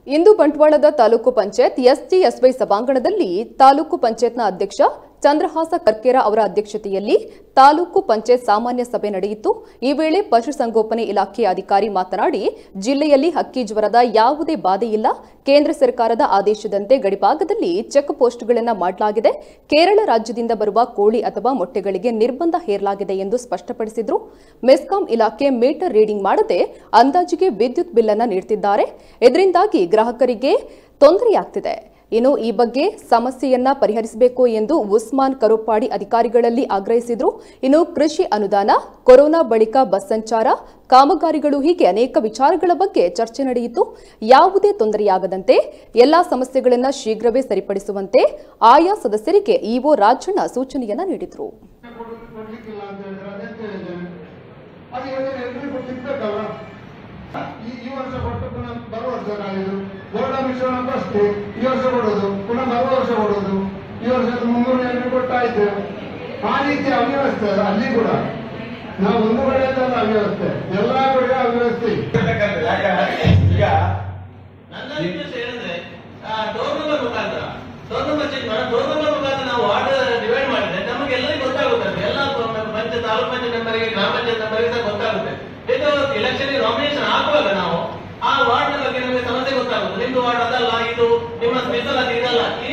ಇಂದು ಬಂಟ್ವಾಳದ ತಾಲೂಕು ಪಂಚಾಯತ್ ಎಸ್ಜಿಎಸ್ವೈ ಸಭಾಂಗಣದಲ್ಲಿ ತಾಲೂಕು ಪಂಚಾಯತ್ನ ಅಧ್ಯಕ್ಷ ಚಂದ್ರಹಾಸ ಕರ್ಕೇರ ಅವರ ಅಧ್ಯಕ್ಷತೆಯಲ್ಲಿ ತಾಲೂಕು ಪಂಚಾಯತ್ ಸಾಮಾನ್ಯ ಸಭೆ ನಡೆಯಿತು. ಈ ವೇಳೆ ಪಶುಸಂಗೋಪನೆ ಇಲಾಖೆಯ ಅಧಿಕಾರಿ ಮಾತನಾಡಿ, ಜಿಲ್ಲೆಯಲ್ಲಿ ಹಕ್ಕಿ ಜ್ವರದ ಯಾವುದೇ ಬಾಧೆ ಇಲ್ಲ. ಕೇಂದ್ರ ಸರ್ಕಾರದ ಆದೇಶದಂತೆ ಗಡಿಭಾಗದಲ್ಲಿ ಚೆಕ್ ಪೋಸ್ಟ್ಗಳನ್ನು ಮಾಡಲಾಗಿದೆ. ಕೇರಳ ರಾಜ್ಯದಿಂದ ಬರುವ ಕೋಳಿ ಅಥವಾ ಮೊಟ್ಟೆಗಳಿಗೆ ನಿರ್ಬಂಧ ಹೇರಲಾಗಿದೆ ಎಂದು ಸ್ಪಷ್ಟಪಡಿಸಿದರು. ಮೆಸ್ಕಾಂ ಇಲಾಖೆ ಮೀಟರ್ ರೀಡಿಂಗ್ ಮಾಡದೆ ಅಂದಾಜಿಗೆ ವಿದ್ಯುತ್ ಬಿಲ್ ಅನ್ನು ನೀಡುತ್ತಿದ್ದಾರೆ. ಇದರಿಂದಾಗಿ ಗ್ರಾಹಕರಿಗೆ ತೊಂದರೆಯಾಗ್ತಿದೆ. ಇನ್ನು ಈ ಬಗ್ಗೆ ಸಮಸ್ಯೆಯನ್ನ ಪರಿಹರಿಸಬೇಕು ಎಂದು ಉಸ್ಮಾನ್ ಕರೋಪಾಡಿ ಅಧಿಕಾರಿಗಳಲ್ಲಿ ಆಗ್ರಹಿಸಿದರು. ಇನ್ನು ಕೃಷಿ ಅನುದಾನ, ಕೊರೋನಾ ಬಳಿಕ ಬಸ್ ಸಂಚಾರ, ಕಾಮಗಾರಿಗಳು ಹೀಗೆ ಅನೇಕ ವಿಚಾರಗಳ ಬಗ್ಗೆ ಚರ್ಚೆ ನಡೆಯಿತು. ಯಾವುದೇ ತೊಂದರೆಯಾಗದಂತೆ ಎಲ್ಲಾ ಸಮಸ್ಯೆಗಳನ್ನು ಶೀಘ್ರವೇ ಸರಿಪಡಿಸುವಂತೆ ಆಯಾ ಸದಸ್ಯರಿಗೆ ಇಒ ರಾಜಣ್ಣ ಸೂಚನೆಯನ್ನ ನೀಡಿದರು. ಈ ವರ್ಷ ಕೊಟ್ಟು ಪುನಃ ಬರುವ ವರ್ಷ ಕಾಲಿದು ಬೋರ್ಡ ಮಿಶ್ರಣ ಫಸ್ಟ್ ಈ ವರ್ಷ ಕೊಡೋದು, ಪುನಃ ಬರುವ ವರ್ಷ ಕೊಡೋದು, ಈ ವರ್ಷ 300 ಕೊಟ್ಟಾಯ್ತು. ಆ ರೀತಿ ಅವ್ಯವಸ್ಥೆ ಅಲ್ಲಿ ಕೂಡ ನಾವು ಒಂದು ಕಡೆಯಲ್ಲ ಅವ್ಯವಸ್ಥೆ, ಎಲ್ಲಾ ಕಡೆ ಅವ್ಯವಸ್ಥೆ. ಈಗ ನನ್ನ ಉದ್ದೇಶ ಏನಂದ್ರೆ ಡೋರ್ ನಂಬರ್ ಮುಖಾಂತರ ನಾವು ವಾರ್ಡ್ ಡಿವೈಡ್ ಮಾಡಿದ್ರೆ ನಮಗೆಲ್ಲರಿಗೂ ಗೊತ್ತಾಗುತ್ತೆ. ಎಲ್ಲ ತಾಲೂಕು ಪಂಚಾಯತ್ ಮೆಂಬರ್ಗೆ, ಗ್ರಾಮ ಪಂಚಾಯತ್ ಮೆಂಬರ್ಗೆ ಗೊತ್ತಾಗುತ್ತೆ. ಎಲೆಕ್ಷನ್ ನಾಮಿನೇಷನ್ ಹಾಕುವಾಗ ನಾವು ಆ ವಾರ್ಡ್ ಬಗ್ಗೆ ನಮಗೆ ಸಮಸ್ಯೆ ಗೊತ್ತಾಗುತ್ತೆ. ನಿಮ್ದು ವಾರ್ಡ್ ಅದಲ್ಲ, ಇದು ನಿಮ್ಮ ಸ್ಪೆಷಲ್ ಅದು ಇದಲ್ಲ, ಈ